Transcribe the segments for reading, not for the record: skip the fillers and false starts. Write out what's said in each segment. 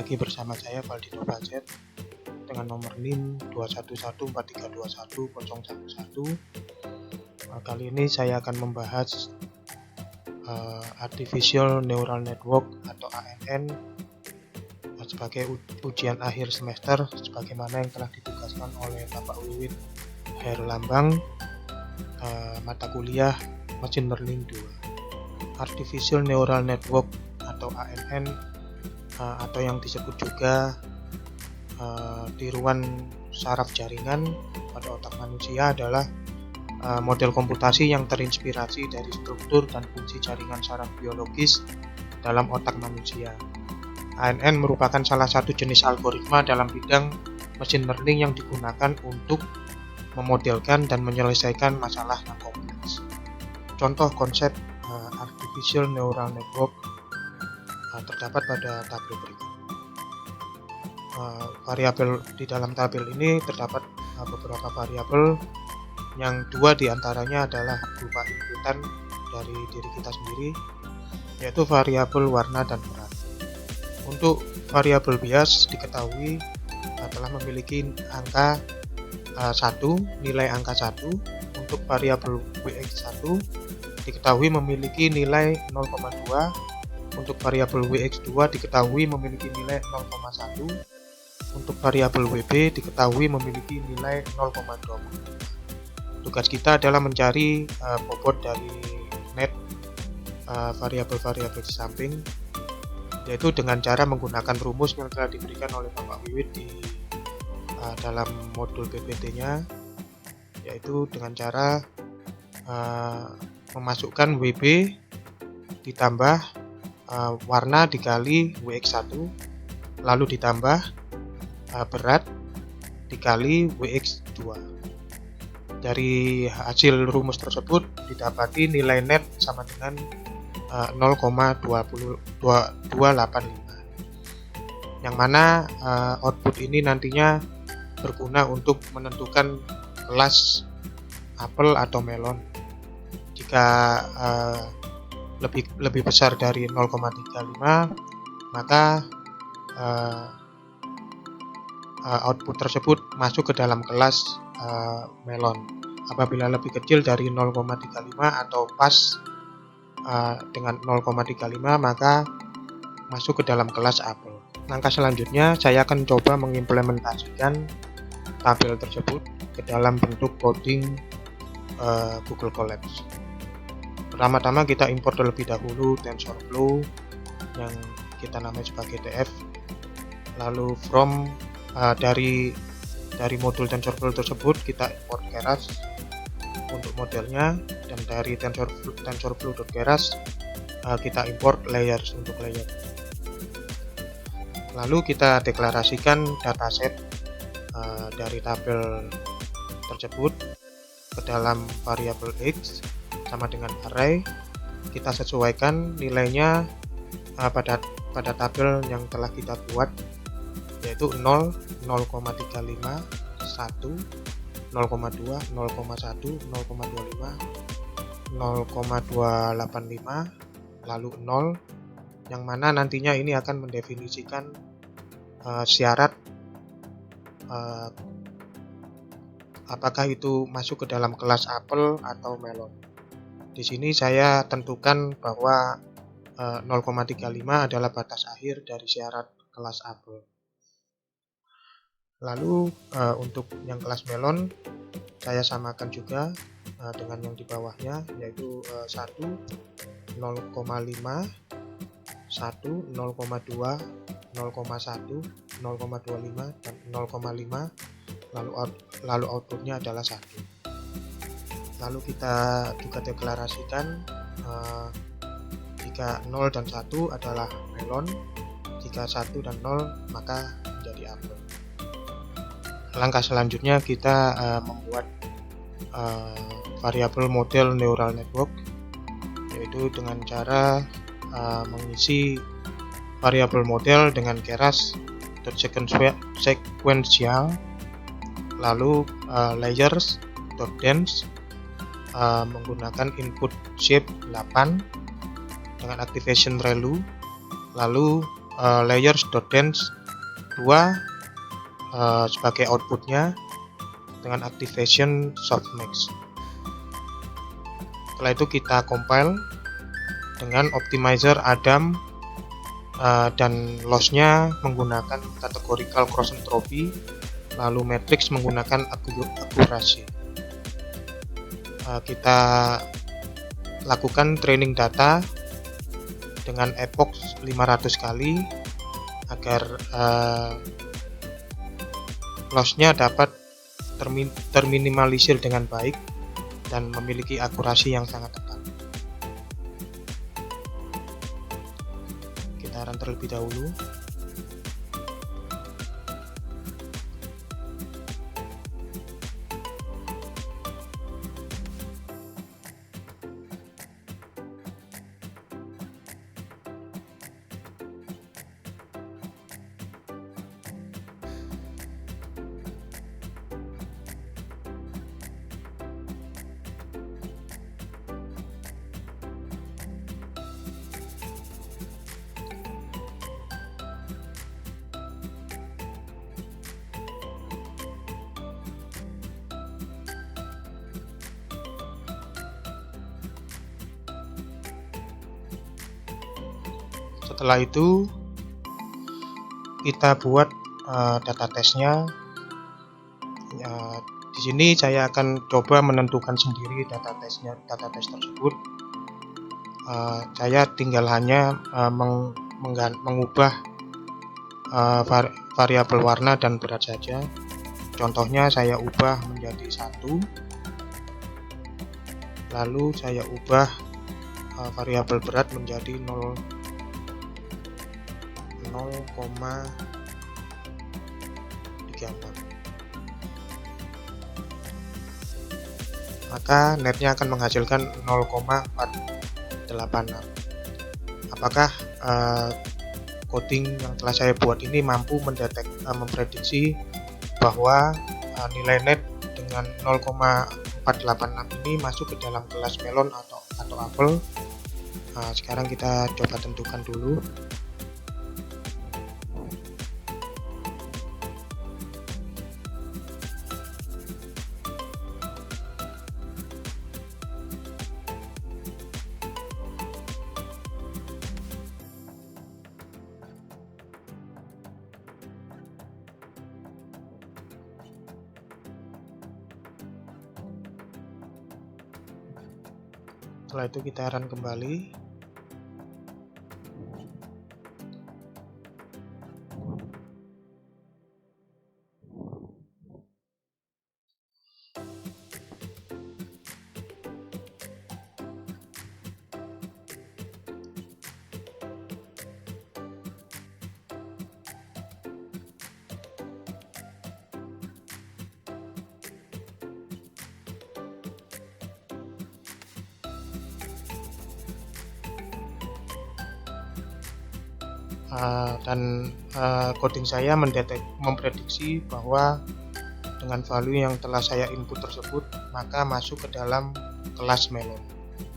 lagi bersama saya Valdino Bacet dengan nomor NIM 2114321011. Kali ini saya akan membahas Artificial Neural Network atau ANN sebagai ujian akhir semester sebagaimana yang telah ditugaskan oleh Bapak Wiwit Herlambang, mata kuliah Machine Learning 2. Artificial Neural Network atau ANN atau yang disebut juga tiruan saraf jaringan pada otak manusia adalah model komputasi yang terinspirasi dari struktur dan fungsi jaringan saraf biologis dalam otak manusia. ANN merupakan salah satu jenis algoritma dalam bidang machine learning yang digunakan untuk memodelkan dan menyelesaikan masalah yang kompleks. Contoh konsep Artificial Neural Network terdapat pada tabel berikut. Variabel di dalam tabel ini terdapat beberapa variabel yang dua diantaranya adalah berupa inputan dari diri kita sendiri, yaitu variabel warna dan berat. Untuk variabel bias diketahui telah memiliki angka 1, nilai angka 1. Untuk variabel Wx1 diketahui memiliki nilai 0,2. Untuk variabel Wx2 diketahui memiliki nilai 0,1. Untuk variabel Wb diketahui memiliki nilai 0,20. Tugas kita adalah mencari bobot dari net variabel-variabel di samping, yaitu dengan cara menggunakan rumus yang telah diberikan oleh Bapak Wiwit di dalam modul PPT-nya, yaitu dengan cara memasukkan Wb ditambah warna dikali Wx1, lalu ditambah berat dikali Wx2. Dari hasil rumus tersebut didapati nilai net sama dengan 0,285, yang mana output ini nantinya berguna untuk menentukan kelas apel atau melon. Jika lebih besar dari 0,35, maka output tersebut masuk ke dalam kelas melon. Apabila lebih kecil dari 0,35 atau pas dengan 0,35, maka masuk ke dalam kelas apel. Langkah selanjutnya saya akan coba mengimplementasikan tabel tersebut ke dalam bentuk coding Google Colabs. Pertama-tama kita import terlebih dahulu TensorFlow yang kita namai sebagai TF. Lalu from dari modul TensorFlow tersebut kita import Keras untuk modelnya, dan dari TensorFlow.keras kita import layers untuk layer. Lalu kita deklarasikan dataset dari tabel tersebut ke dalam variabel x sama dengan array. Kita sesuaikan nilainya pada tabel yang telah kita buat, yaitu 0, 0,35, 1, 0,2, 0,1, 0,25, 0,285, lalu 0, yang mana nantinya ini akan mendefinisikan syarat apakah itu masuk ke dalam kelas apel atau melon. Di sini saya tentukan bahwa 0,35 adalah batas akhir dari syarat kelas apel. Lalu untuk yang kelas melon saya samakan juga dengan yang di bawahnya, yaitu 1, 0,5, 1, 0,2, 0,1, 0,25, dan 0,5, lalu outputnya adalah 1. Lalu kita juga deklarasikan jika 0 dan 1 adalah melon, jika 1 dan 0 maka menjadi apel. Langkah selanjutnya kita membuat variabel model neural network, yaitu dengan cara mengisi variabel model dengan Keras sequential, lalu layers.dense menggunakan input shape 8 dengan activation ReLU, lalu layers.dance 2 sebagai outputnya dengan activation softmax. Setelah itu kita compile dengan optimizer Adam dan lossnya menggunakan categorical cross entropy, lalu matrix menggunakan akurasi. Kita lakukan training data dengan epoch 500 kali agar lossnya dapat terminimalisir dengan baik dan memiliki akurasi yang sangat tepat. Kita run terlebih dahulu. Setelah itu kita buat data testnya. Di sini saya akan coba menentukan sendiri data tes tersebut. Saya tinggal hanya mengubah variabel warna dan berat saja. Contohnya saya ubah menjadi 1, lalu saya ubah variabel berat menjadi 0,36. Maka netnya akan menghasilkan 0,486. Apakah coding yang telah saya buat ini mampu memprediksi bahwa nilai net dengan 0,486 ini masuk ke dalam kelas melon atau apel? Sekarang kita coba tentukan dulu. Setelah itu kita run kembali. Dan coding saya memprediksi bahwa dengan value yang telah saya input tersebut maka masuk ke dalam kelas melon.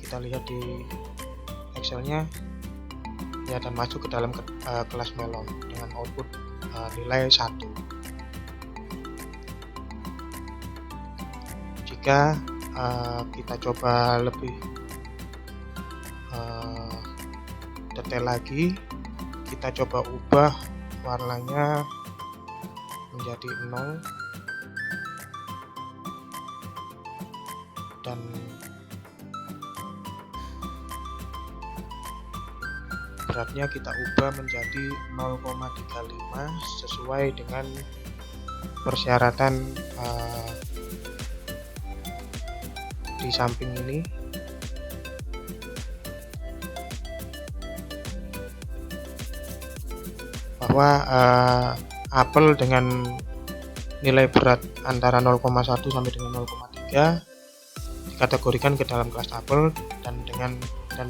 Kita lihat di Excelnya ya, dan masuk ke dalam kelas melon dengan output nilai 1. Jika kita coba lebih detail lagi, kita coba ubah warnanya menjadi 0 dan beratnya kita ubah menjadi 0,35 sesuai dengan persyaratan di samping ini. Bahwa apel dengan nilai berat antara 0,1 sampai dengan 0,3 dikategorikan ke dalam kelas apel, dan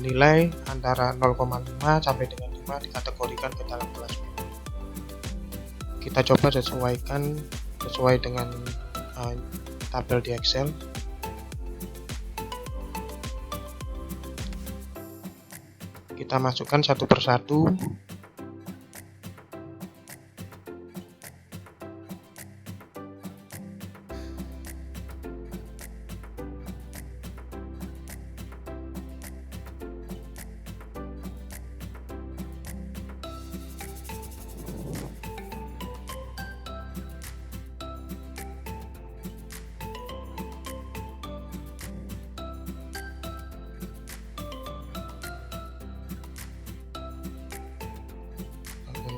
nilai antara 0,5 sampai dengan 5 dikategorikan ke dalam kelas melon. Kita coba sesuai dengan tabel di Excel. Kita masukkan satu persatu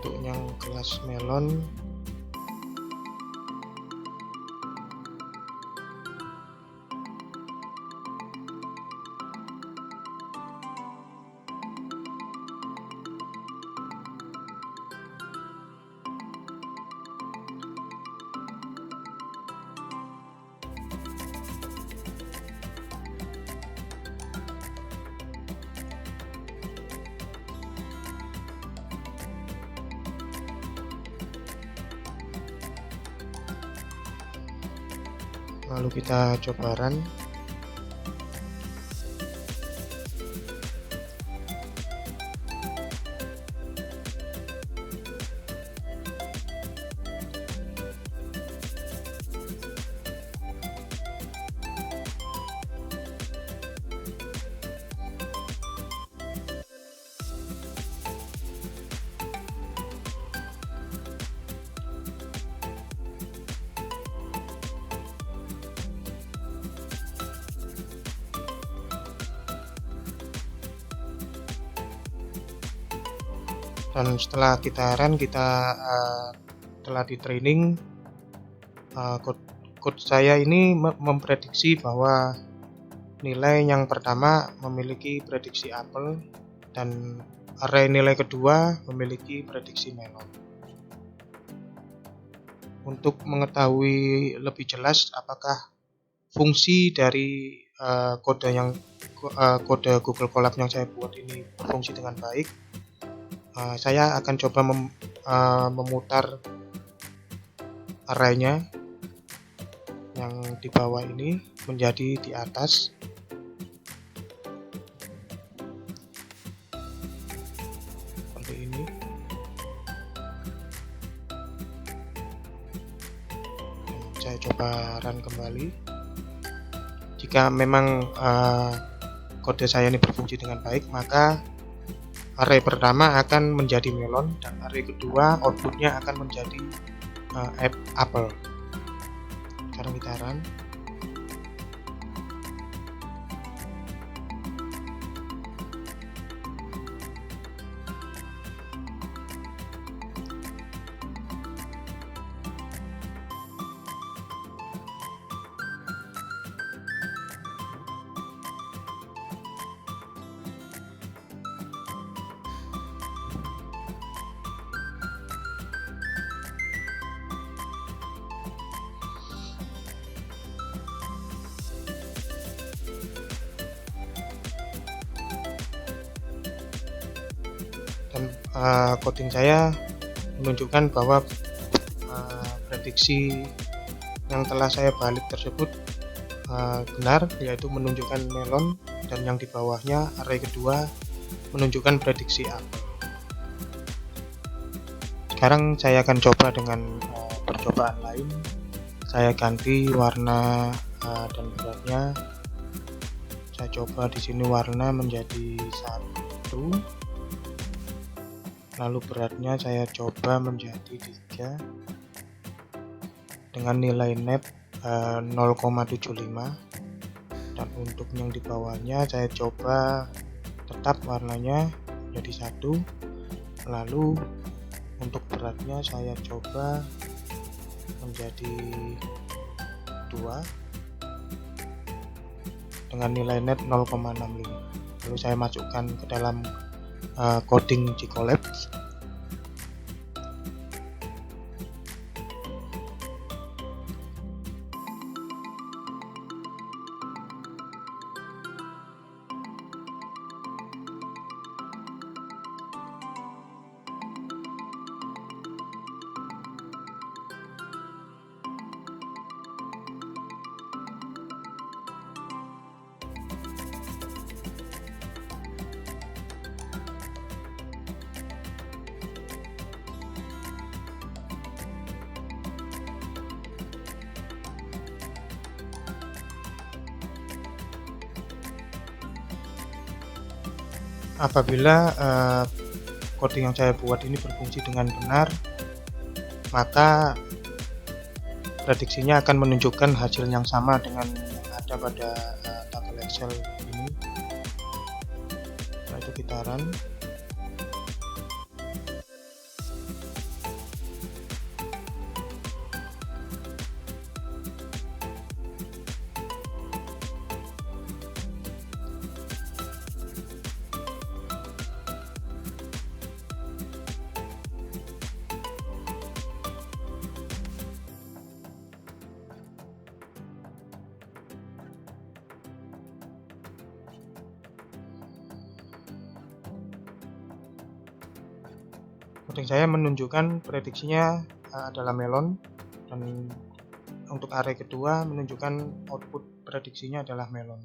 untuk yang gelas melon lalu kita coba run. Dan setelah kita run, kita telah di training, code saya ini memprediksi bahwa nilai yang pertama memiliki prediksi apel dan array nilai kedua memiliki prediksi melon. Untuk mengetahui lebih jelas apakah fungsi dari kode Google Colab yang saya buat ini berfungsi dengan baik, saya akan coba memutar arraynya yang di bawah ini menjadi di atas. Seperti ini. Saya coba run kembali. Jika memang kode saya ini berfungsi dengan baik, maka array pertama akan menjadi melon dan array kedua outputnya akan menjadi apel. Sekarang kita run. Dan coding saya menunjukkan bahwa prediksi yang telah saya balik tersebut benar, yaitu menunjukkan melon, dan yang di bawahnya array kedua menunjukkan prediksi apel. Sekarang saya akan coba dengan percobaan lain. Saya ganti warna dan beratnya. Saya coba di sini warna menjadi 1. Lalu beratnya saya coba menjadi 3 dengan nilai net 0,75, dan untuk yang di bawahnya saya coba tetap warnanya menjadi 1. Lalu untuk beratnya saya coba menjadi 2 dengan nilai net 0,65. Lalu saya masukkan ke dalam coding Gcolab. Apabila coding yang saya buat ini berfungsi dengan benar, maka prediksinya akan menunjukkan hasil yang sama dengan yang ada pada tabel Excel ini. Setelah itu kita run. Coding saya menunjukkan prediksinya adalah melon, dan untuk array kedua menunjukkan output prediksinya adalah melon.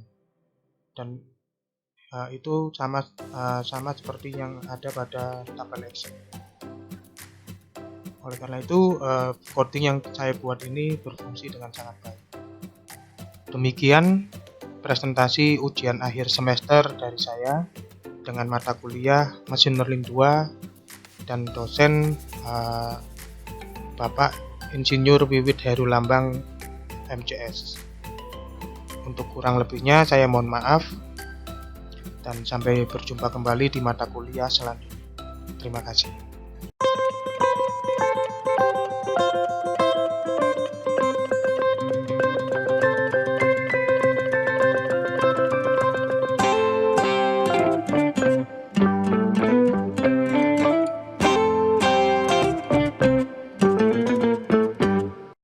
Dan itu sama seperti yang ada pada tabel Excel. Oleh karena itu, coding yang saya buat ini berfungsi dengan sangat baik. Demikian presentasi ujian akhir semester dari saya dengan mata kuliah Mesin Learning 2 dan dosen Bapak Insinyur Wiwit Heru Lambang MCS. Untuk kurang lebihnya saya mohon maaf, dan sampai berjumpa kembali di mata kuliah selanjutnya. Terima kasih.